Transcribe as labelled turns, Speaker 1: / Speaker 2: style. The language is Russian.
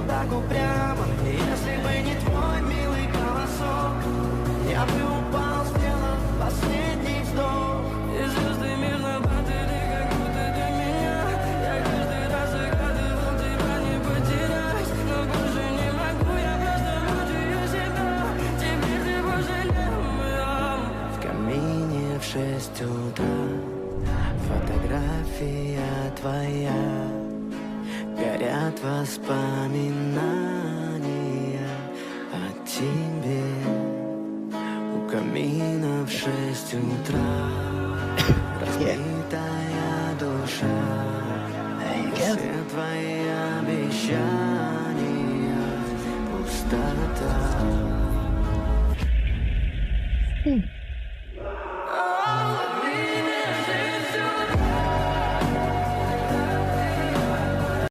Speaker 1: вот так упрямо. И если бы не твой милый голосок, я бы упал, сделав последний вздох. И звезды мирно падали, как будто для меня. Я каждый раз загадывал тебя не потерять, но больше не могу, я просто мучаю себя. Теперь ты пожалел меня. В камине в 6 утра фотография твоя, горят воспоминания о тебе. У камина в 6 утра разбитая душа, все твои обещания пустота.